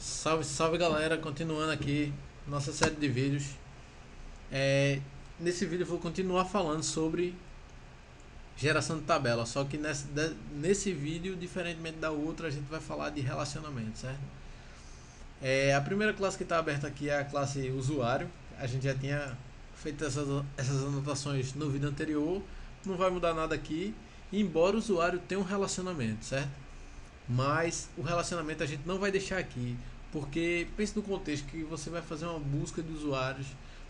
Salve, salve galera, continuando aqui nossa série de vídeos. Nesse vídeo eu vou continuar falando sobre geração de tabela, só que nesse vídeo, diferentemente da outra, a gente vai falar de relacionamento, certo? A primeira classe que está aberta aqui é a classe usuário. A gente já tinha feito essas anotações no vídeo anterior, não vai mudar nada aqui, embora o usuário tenha um relacionamento, certo? Mas o relacionamento a gente não vai deixar aqui, porque pense no contexto que você vai fazer uma busca de usuários.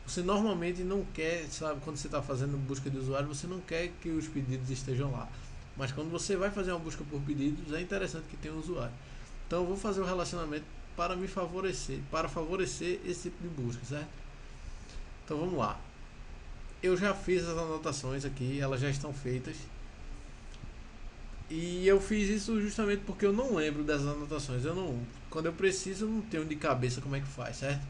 Você normalmente não quer, sabe, quando você está fazendo busca de usuário, você não quer que os pedidos estejam lá. Mas quando você vai fazer uma busca por pedidos, é interessante que tenha um usuário. Então eu vou fazer o relacionamento para me favorecer, para favorecer esse tipo de busca, certo? Então vamos lá. Eu já fiz as anotações aqui, elas já estão feitas. E eu fiz isso justamente porque eu não lembro das anotações. Quando eu preciso, eu não tenho de cabeça como é que faz, certo?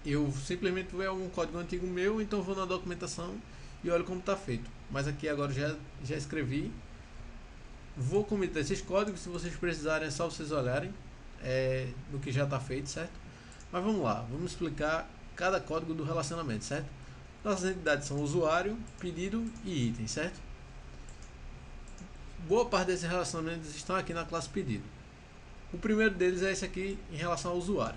Eu simplesmente vou a um código antigo meu, então vou na documentação e olho como está feito. Mas aqui agora já escrevi. Vou comentar esses códigos, se vocês precisarem é só vocês olharem no que já está feito, certo? Mas vamos lá, vamos explicar cada código do relacionamento, certo? Nossas entidades são usuário, pedido e item, certo? Boa parte desses relacionamentos estão aqui na classe pedido. O primeiro deles é esse aqui em relação ao usuário.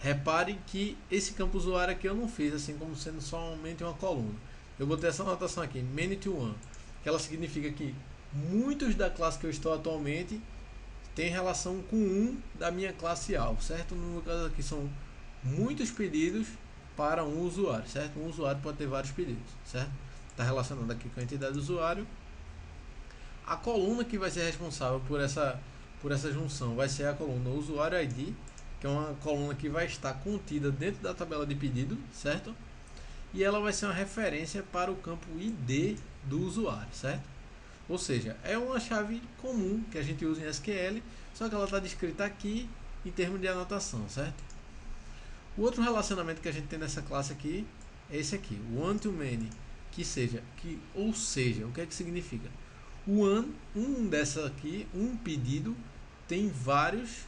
Repare que esse campo usuário aqui eu não fiz assim como sendo somente uma coluna. Eu botei essa anotação aqui, many to one, que ela significa que muitos da classe que eu estou atualmente tem relação com um da minha classe alvo, certo? No caso aqui são muitos pedidos para um usuário, certo? Um usuário pode ter vários pedidos, certo? Está relacionado aqui com a entidade do usuário. A coluna que vai ser responsável por essa junção vai ser a coluna usuário ID, que é uma coluna que vai estar contida dentro da tabela de pedido, certo? E ela vai ser uma referência para o campo ID do usuário, certo? Ou seja, é uma chave comum que a gente usa em SQL, só que ela está descrita aqui em termos de anotação, certo? O outro relacionamento que a gente tem nessa classe aqui é esse aqui, o one-to-many, ou seja, o que é que significa? Um pedido tem vários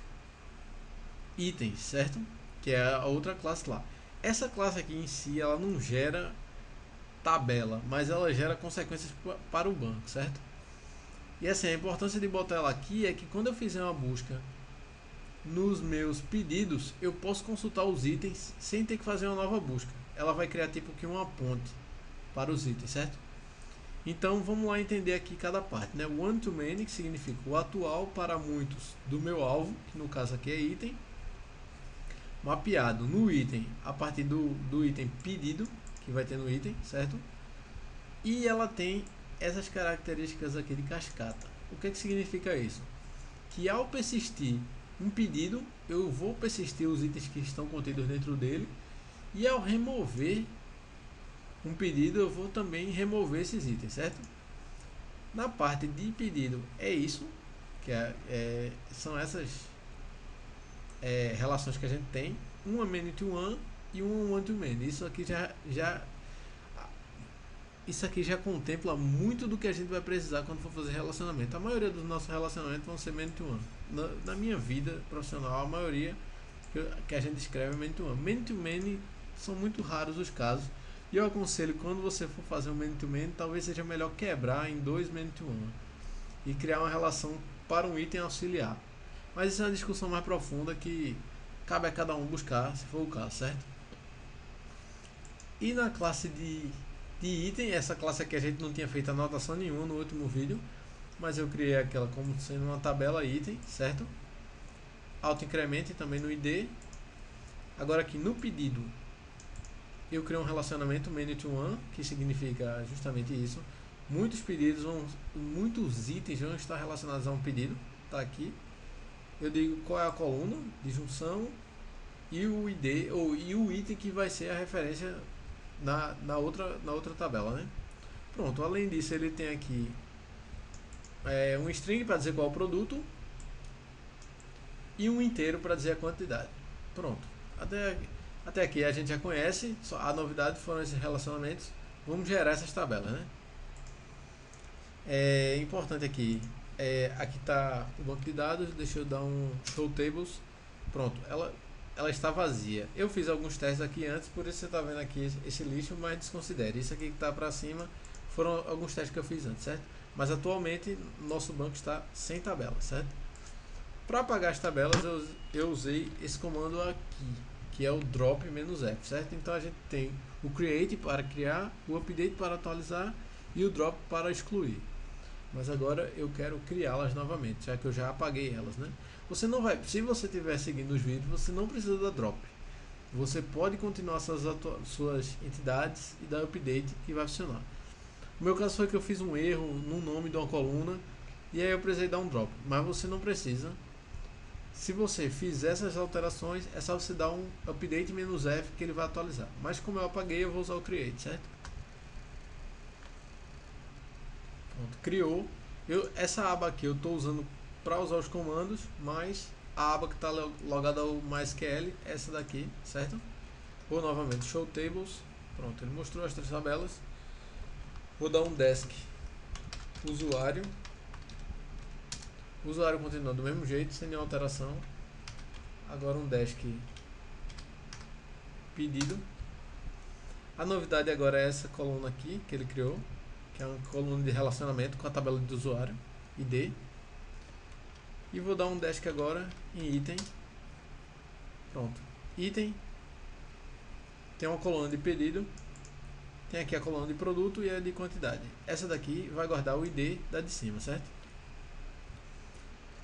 itens, certo? Que é a outra classe lá. Essa classe aqui em si, ela não gera tabela, mas ela gera consequências para o banco, certo? E assim, a importância de botar ela aqui é que quando eu fizer uma busca nos meus pedidos, eu posso consultar os itens sem ter que fazer uma nova busca. Ela vai criar tipo que uma ponte para os itens, certo? Então vamos lá entender aqui cada parte, né? O one to many, que significa o atual para muitos do meu alvo, que no caso aqui é item, mapeado no item a partir do item pedido, que vai ter no item, certo? E ela tem essas características aqui de cascata. O que significa isso? Que ao persistir um pedido, eu vou persistir os itens que estão contidos dentro dele, e ao remover um pedido, eu vou também remover esses itens, certo? Na parte de pedido é isso, que são essas relações que a gente tem, uma many to one e uma one to many. Isso aqui já contempla muito do que a gente vai precisar quando for fazer relacionamento. A maioria dos nossos relacionamentos vão ser many to one. Na minha vida profissional, a maioria que a gente escreve é many to one. Many to many são muito raros os casos. E eu aconselho, quando você for fazer um many-to-many, talvez seja melhor quebrar em dois many-to-one e criar uma relação para um item auxiliar. Mas isso é uma discussão mais profunda que cabe a cada um buscar, se for o caso, certo? E na classe de item, essa classe aqui a gente não tinha feito anotação nenhuma no último vídeo, mas eu criei aquela como sendo uma tabela item, certo? Auto-incremente também no ID. Agora aqui no pedido, eu criei um relacionamento many to one, que significa justamente isso. Muitos itens vão estar relacionados a um pedido, tá aqui. Eu digo qual é a coluna de junção e o ID e o item que vai ser a referência na outra tabela, né? Pronto, além disso ele tem aqui um string para dizer qual é o produto e um inteiro para dizer a quantidade. Pronto, até aqui a gente já conhece, a novidade foram esses relacionamentos. Vamos gerar essas tabelas, né? É importante aqui aqui está o banco de dados, deixa eu dar um show tables. Pronto, ela está vazia. Eu fiz alguns testes aqui antes, por isso você está vendo aqui esse lixo, mas desconsidere. Isso aqui que está para cima foram alguns testes que eu fiz antes, certo? Mas atualmente nosso banco está sem tabela, certo? Para apagar as tabelas eu usei esse comando aqui, que é o drop-f, certo? Então a gente tem o create para criar, o update para atualizar e o drop para excluir. Mas agora eu quero criá-las novamente, já que eu já apaguei elas, né? Você não vai, se você estiver seguindo os vídeos, você não precisa da drop. Você pode continuar suas entidades e dar update que vai funcionar. O meu caso foi que eu fiz um erro no nome de uma coluna e aí eu precisei dar um drop, mas você não precisa. Se você fizer essas alterações, é só você dar um update "-f" que ele vai atualizar. Mas como eu apaguei, eu vou usar o create, certo? Pronto, criou. Essa aba aqui eu estou usando para usar os comandos, mas a aba que está logada ao MySQL é essa daqui, certo? Vou novamente show tables. Pronto, ele mostrou as 3 tabelas. Vou dar um desk usuário. O usuário continua do mesmo jeito, sem nenhuma alteração. Agora um desk pedido. A novidade agora é essa coluna aqui que ele criou, que é uma coluna de relacionamento com a tabela do usuário, ID. E vou dar um desk agora em item. Pronto. Item. Tem uma coluna de pedido. Tem aqui a coluna de produto e a de quantidade. Essa daqui vai guardar o ID da de cima, certo?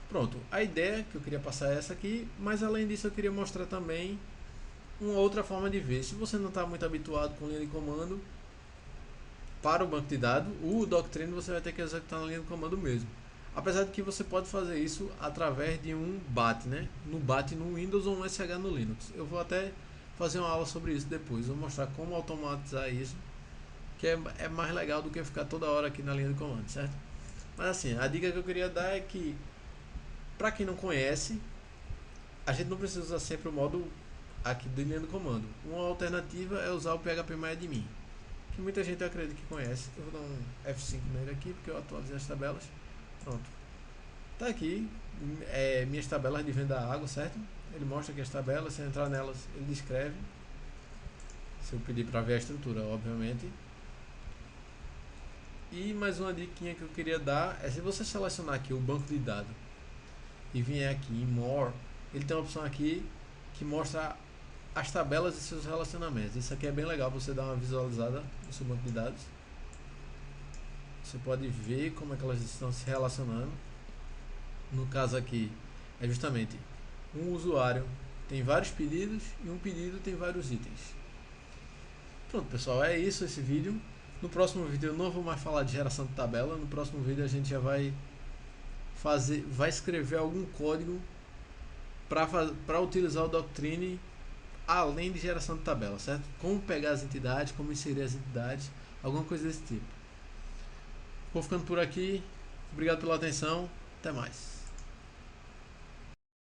Pronto. A ideia que eu queria passar é essa aqui, mas além disso eu queria mostrar também uma outra forma de ver. Se você não está muito habituado com linha de comando para o banco de dados, o Doctrine você vai ter que executar na linha de comando mesmo. Apesar de que você pode fazer isso através de um BAT, né? No BAT no Windows ou um SH no Linux. Eu vou até fazer uma aula sobre isso depois. Vou mostrar como automatizar isso, que é mais legal do que ficar toda hora aqui na linha de comando, certo? Mas assim, a dica que eu queria dar é que, para quem não conhece, a gente não precisa usar sempre o modo aqui de linha de comando. Uma alternativa é usar o phpMyAdmin, que muita gente acredita que conhece. Eu vou dar um F5 nele aqui, porque eu atualizei as tabelas. Pronto. Tá aqui minhas tabelas de venda da água, certo? Ele mostra aqui as tabelas, se eu entrar nelas, ele descreve. Se eu pedir para ver a estrutura, obviamente. E mais uma diquinha que eu queria dar é, se você selecionar aqui o banco de dados e vier aqui em More, ele tem uma opção aqui que mostra as tabelas e seus relacionamentos. Isso aqui é bem legal, você dar uma visualizada no seu banco de dados. Você pode ver como é que elas estão se relacionando. No caso aqui, é justamente um usuário tem vários pedidos e um pedido tem vários itens. Pronto, pessoal, é isso esse vídeo. No próximo vídeo eu não vou mais falar de geração de tabela. No próximo vídeo a gente já vai escrever algum código para utilizar o Doctrine além de geração de tabela, certo? Como pegar as entidades, como inserir as entidades, alguma coisa desse tipo. Vou ficando por aqui. Obrigado pela atenção. Até mais.